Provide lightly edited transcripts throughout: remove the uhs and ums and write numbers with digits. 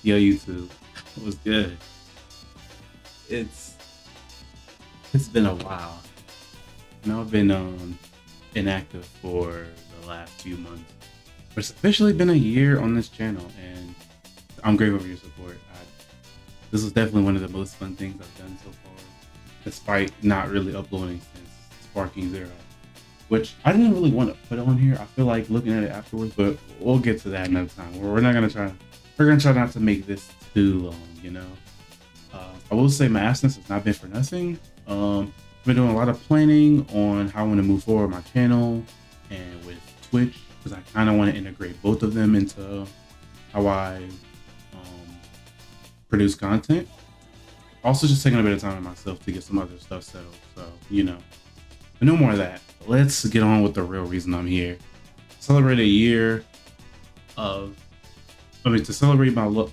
Yo, YouTube. It was good. It's it's been a while. I've been inactive for the last few months. But it's officially been a year on this channel, and I'm grateful for your support. This was definitely one of the most fun things I've done so far, despite not really uploading since Sparking Zero, which I didn't really want to put on here. I feel like looking at it afterwards, but we'll get to that another time. We're not gonna try. We're gonna try not to make this too long. I will say my absence has not been for nothing. I've been doing a lot of planning on how I want to move forward my channel and with Twitch, because I kind of want to integrate both of them into how I produce content. Also, just taking a bit of time on myself to get some other stuff settled. So, but no more of that. Let's get on with the real reason I'm here. Celebrate a year of, to celebrate my love.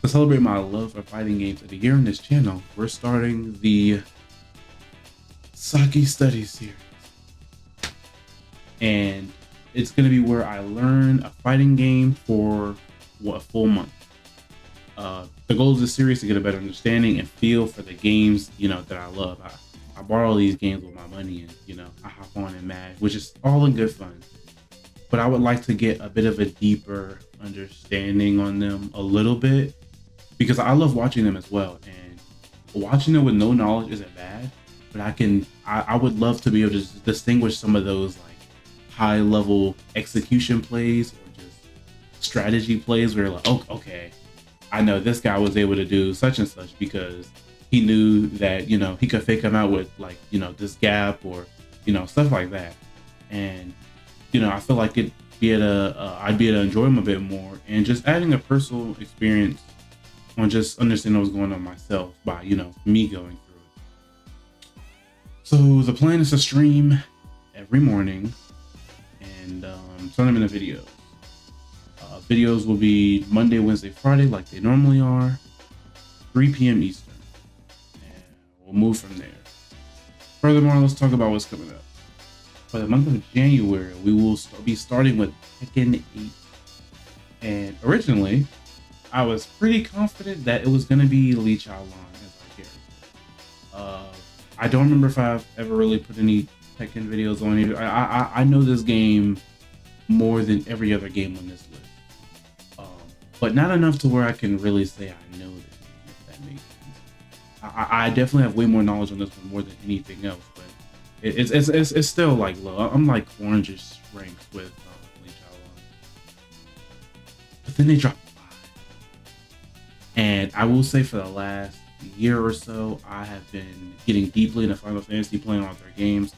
To celebrate my love for fighting games at a year on this channel, we're starting the Saki study series. And it's going to be where I learn a fighting game for a full month. The goal of this series is to get a better understanding and feel for the games, that I love. I borrow these games with my money and, I hop on and mad, which is all in good fun. But I would like to get a bit of a deeper understanding on them a little bit, because I love watching them as well. And watching them with no knowledge isn't bad, but I would love to be able to distinguish some of those like high level execution plays or just strategy plays where you're like, oh, okay, I know this guy was able to do such and such because he knew that, he could fake him out with like, this gap or, stuff like that. And, I feel like I'd be able to enjoy them a bit more, and just adding a personal experience on just understanding what's going on myself by, me going through it. So the plan is to stream every morning and turn them into videos. Videos will be Monday, Wednesday, Friday, like they normally are, 3 p.m. Eastern. And we'll move from there. Furthermore, let's talk about what's coming up. For the month of January, we will be starting with Tekken 8. And originally, I was pretty confident that it was going to be Lee Chaolan as our character. I don't remember if I've ever really put any Tekken videos on here. I know this game more than every other game on this list. But not enough to where I can really say I know this game, if that makes sense. I definitely have way more knowledge on this one more than anything else, but it's still like low. I'm like orangish ranks with Lee Chaolan. But then they dropped 5. And I will say for the last year or so, I have been getting deeply into Final Fantasy, playing all their games.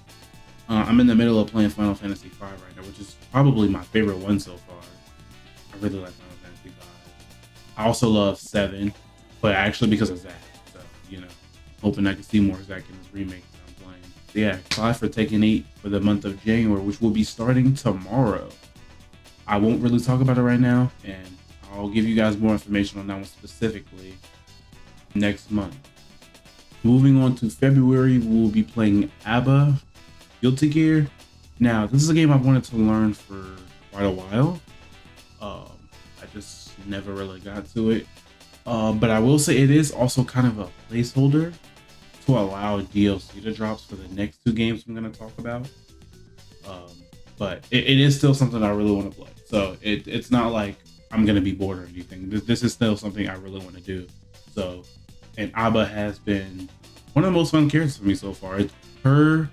I'm in the middle of playing Final Fantasy V right now, which is probably my favorite one so far. I really like Final Fantasy V. I also love 7, but actually because of Zack. So, hoping I can see more Zack in this remake that I'm playing. So yeah, 5 for Tekken 8 for the month of January, which will be starting tomorrow. I won't really talk about it right now, and I'll give you guys more information on that one specifically next month. Moving on to February, we'll be playing ABBA Guilty Gear. Now, this is a game I've wanted to learn for quite a while. I just never really got to it. But I will say it is also kind of a placeholder to allow DLC to drops for the next 2 games I'm going to talk about. But it is still something I really want to play. So it's not like I'm going to be bored or anything. This is still something I really want to do. So, and ABBA has been one of the most fun characters for me so far. It's her,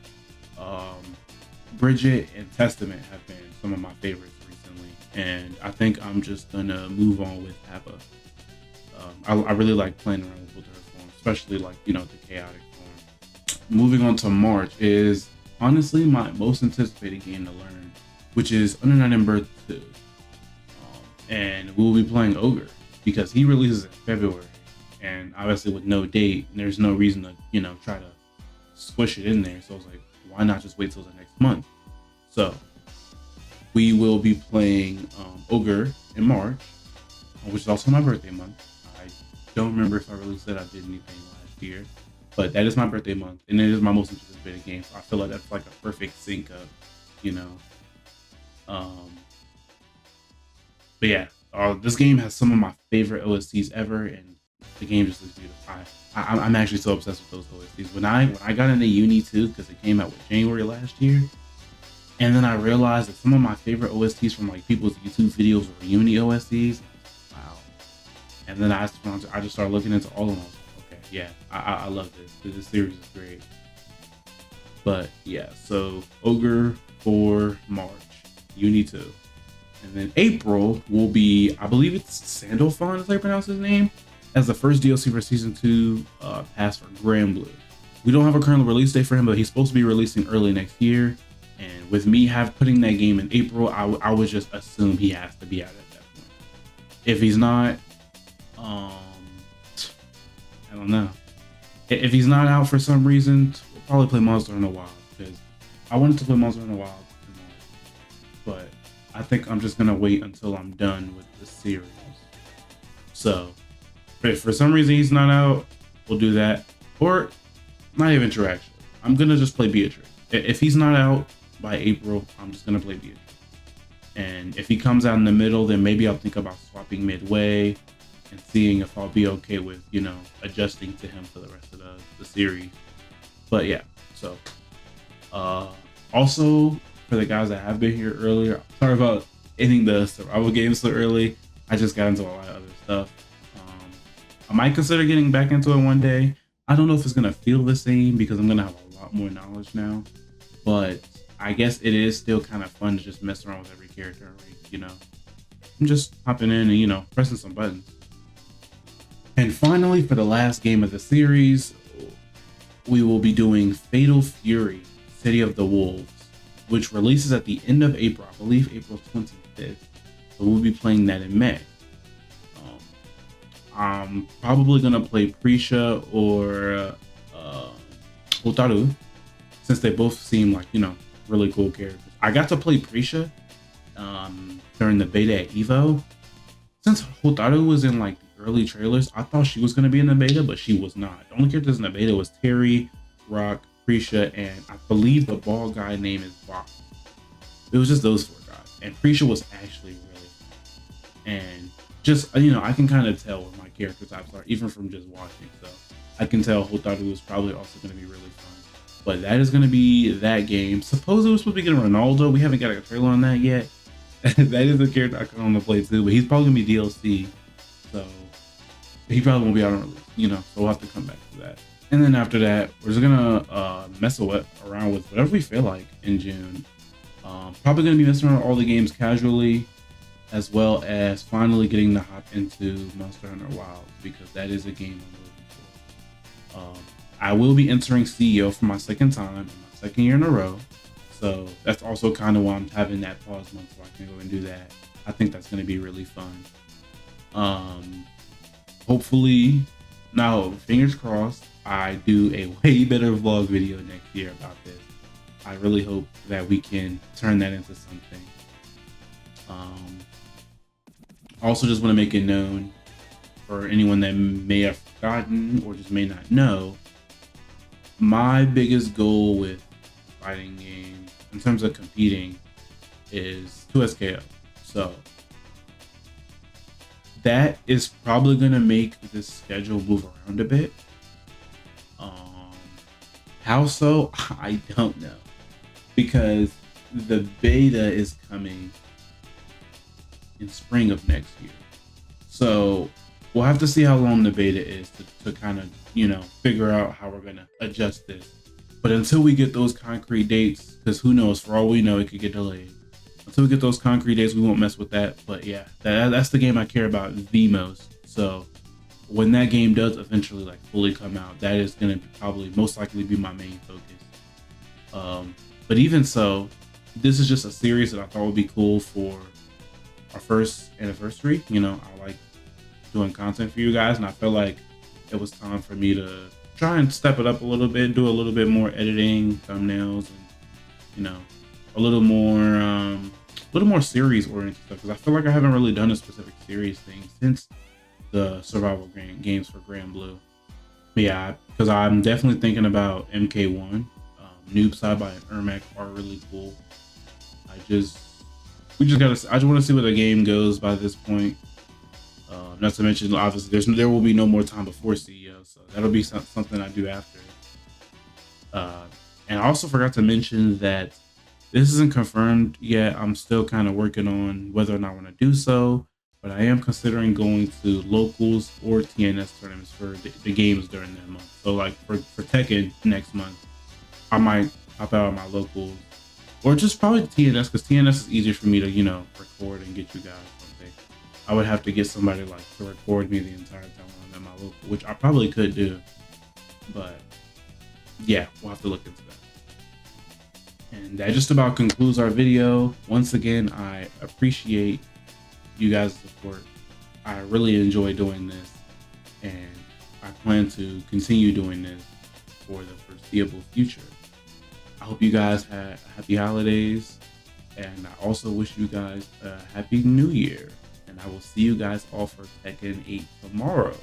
Bridget, and Testament have been some of my favorites recently. And I think I'm just going to move on with ABBA. I really like playing around with her form, especially like, the chaotic form. Moving on to March is honestly my most anticipated game to learn, which is Ununited Birth 2. And we'll be playing Ogre because he releases in February, and obviously with no date, there's no reason to try to squish it in there. So I was like, why not just wait till the next month? So we will be playing Ogre in March, which is also my birthday month. I don't remember if I really said I did anything last year, but that is my birthday month, and it is my most anticipated game. So I feel like that's like a perfect sync up, But yeah, This game has some of my favorite OSTs ever, and the game just looks beautiful. I'm actually so obsessed with those OSTs. When I got into Uni too, because it came out with January last year, and then I realized that some of my favorite OSTs from like people's YouTube videos were Uni OSTs. Wow. And then I just started looking into all of them. I was like, okay, yeah, I love this. This series is great. But yeah, so Ogre for March, Uni 2. And then April will be, I believe it's Sandalphon, as I pronounce his name, as the first DLC for Season 2 pass for Grand Blue. We don't have a current release date for him, but he's supposed to be releasing early next year. And with me putting that game in April, I would just assume he has to be out at that point. If he's not, I don't know. If he's not out for some reason, we'll probably play Monster in the Wild, because I wanted to play Monster in the Wild, but I think I'm just gonna wait until I'm done with the series. So if for some reason he's not out, we'll do that. Or not even true, actually. I'm gonna just play Beatrice. If he's not out by April, I'm just gonna play Beatrice. And if he comes out in the middle, then maybe I'll think about swapping midway and seeing if I'll be okay with, adjusting to him for the rest of the series. But yeah, so also for the guys that have been here earlier, sorry about ending the survival game so early. I just got into a lot of other stuff. I might consider getting back into it one day. I don't know if it's gonna feel the same because I'm gonna have a lot more knowledge now, but I guess it is still kind of fun to just mess around with every character, right? I'm just hopping in and pressing some buttons. And finally, for the last game of the series, we will be doing Fatal Fury, City of the Wolves, which releases at the end of April, I believe April 25th. So we'll be playing that in May. I'm probably gonna play Prisha or Hotaru, since they both seem like, really cool characters. I got to play Prisha during the beta at Evo. Since Hotaru was in like the early trailers, I thought she was gonna be in the beta, but she was not. The only characters in the beta was Terry, Rock, Prisha, and I believe the ball guy name is Bach. It was just those 4 guys, and Prisha was actually really fun. And just I can kind of tell what my character types are, even from just watching. So I can tell Hotaru is probably also going to be really fun. But that is going to be that game. Supposedly we're supposed to be getting Ronaldo. We haven't got a trailer on that yet. That is a character I kind of want to play too, but he's probably going to be DLC. So he probably won't be out on release, so we'll have to come back to that. And then after that, we're just gonna mess around with whatever we feel like in June. Probably gonna be messing around with all the games casually, as well as finally getting to hop into Monster Hunter Wilds, because that is a game I'm looking for. I will be entering CEO for my second time in my second year in a row, so that's also kind of why I'm having that pause month so I can go and do that. I think that's gonna be really fun. Hopefully, now fingers crossed, I do a way better vlog video next year about this. I really hope that we can turn that into something. Also just want to make it known for anyone that may have forgotten or just may not know, my biggest goal with fighting games in terms of competing is 2SKO. So that is probably going to make this schedule move around a bit. How so? I don't know, because the beta is coming in spring of next year. So we'll have to see how long the beta is to kind of, figure out how we're going to adjust this. But until we get those concrete dates, because who knows, for all we know, it could get delayed. Until we get those concrete dates, we won't mess with that. But yeah, that's the game I care about the most. So when that game does eventually fully come out, that is going to probably most likely be my main focus. But even so, this is just a series that I thought would be cool for our first anniversary. I like doing content for you guys, and I felt like it was time for me to try and step it up a little bit, do a little bit more editing, thumbnails, and a little more series oriented stuff, because I feel like I haven't really done a specific series thing since the survival games for Grand Blue. But yeah, because I'm definitely thinking about MK1. Noob Saibot and Ermac are really cool. I just want to see where the game goes by this point. Not to mention, obviously, there will be no more time before CEO, so that'll be something I do after. Uh, and I also forgot to mention that this isn't confirmed yet. I'm still kind of working on whether or not I want to do so, but I am considering going to locals or TNS tournaments for the games during that month. So, like for Tekken next month, I might pop out on my locals or just probably TNS because TNS is easier for me to record and get you guys something. I would have to get somebody like to record me the entire time I'm at my local, which I probably could do, but yeah, we'll have to look into that. And that just about concludes our video. Once again, I appreciate you guys' support. I really enjoy doing this, and I plan to continue doing this for the foreseeable future. I hope you guys had happy holidays, and I also wish you guys a happy new year. And I will see you guys all for Tekken 8 tomorrow.